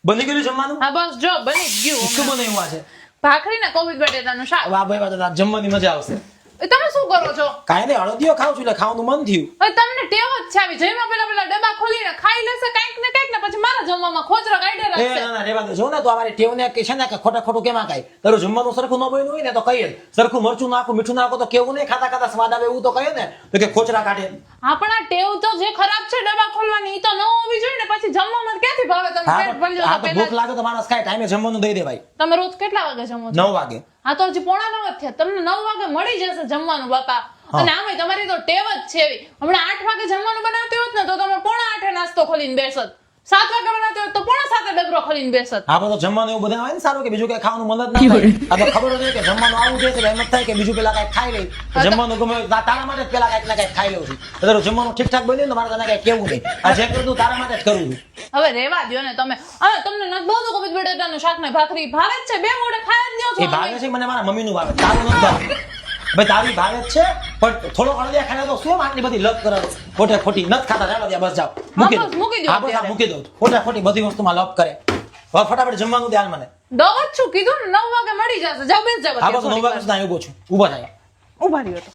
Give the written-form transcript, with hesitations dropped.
બની ગયું જમવાનું? હા બસ જો બની જ ગયું. શું બનાવ્યું આજે? ભાખરી ને કોબી બટેટાનું શાક. વાહ ભાઈ વાહ, તાર જમવાની મજા આવશે. એ તમે શું કરો છો? કાંઈ નહીં, હળદિયો ખાઉં છું એટલે ખાવાનું મન થયું. હવે તમને ટેવ જ છે આવી જઈમાં પેલા ડબ્બા ખોલીને ખાઈ લેશે કાંઈક ને પછી મારા જમવામાં ખોચરા કાઢે એ રાખશે. ના ના રેવા દે. જો ને તો અમારી ટેવને કે છે ને કે ખોટું કેમાં કાંઈ તારું જમવાનું સરખું ન બન્યું હોય ને તો કહીએ સરખું મરચું નાખો મીઠું નાખો તો કેવું નહીં, ખાતા ખાતા સ્વાદ આવે એવું તો કહીએ ને તો કે ખોચરા કાઢે. હા પણ આ ટેવ તો જે ખરાબ છે ડબ્બા ખોલવાની ઈ તો ન હોવી જોઈએ ને. પછી જમવામાં ક્યાંથી ભાવે? તમે હા પેટ ભરી હા જાવ તો તો ભૂખ પહેલા. લાગે તો માણસ ખાય, ટાઈમે જમવાનું દઈ દે ભાઈ. તમે રોજ કેટલા વાગે જમો છો? 9 વાગે. હા તો હજી 8:45 થયા. તમને 9 વાગે મળી જશે જમવાનું બાપા. અને આમે તમારી તો ટેવ જ છે એવી. હમણાં 8 વાગે જમવાનું બનાવતી હોત ને તો તમે 7:45 નાસ્તો ખોલીને બેસત. 7 વાગે બનાવતી હોત તો 7:45 ડબરો ખોલીને બેસત. હા પણ તો જમવાનું એવું બધા આવે ને સારું કે બીજું કઈ ખાવાનું મન જ ના થાય. આ તો ખબર જ હોય કે જમવાનું આવું છે એટલે એમ જ થાય કે બીજું પેલા કઈ ખાઈ લઈ. જમવાનું ગમે તારા માટે જ પેલા કઈક ના કઈક ખાઈ લઉં છું. તારું જમવાનું ઠીકઠાક બન્યું ને મારે તને કઈ કેવું નહીં. આ જે કરું તારા માટે જ કરું છું. હવે રેવા દ્યો ને તમે. હવે તમને નથી ભાવતું કોબી બટેટાનું શાક ને ભાખરી? ભાવે જ છે, બે મોઢે ખાઈ જ લ્યો છો. એ ભાવે છે મને મારા મમ્મીનું ભાવે, તારું નથી ભાવે. ભાઈ તારી ભાવે જ છે પણ થોડો અળદિયા ખાને તો શું આટલી બધી લપ કરે? ખોટી નથી ખાતા. ચાલો ત્યાં બસ જાઓ મૂકી બસ મૂકી દો હા બસ અત્યારે. મૂકી દઉં. ખોટી બધી વસ્તુમાં લપ કરે. હવે ફટાફટ જમવાનું ધ્યાન મને. દવ જ છું કીધું ને 9 વાગે મળી જશે. જાઓ બેસ જાઓ. હા બસ 9 વાગે સુધી ઉભો છું. ઊભો થાય. ઉભા રહ્યો તો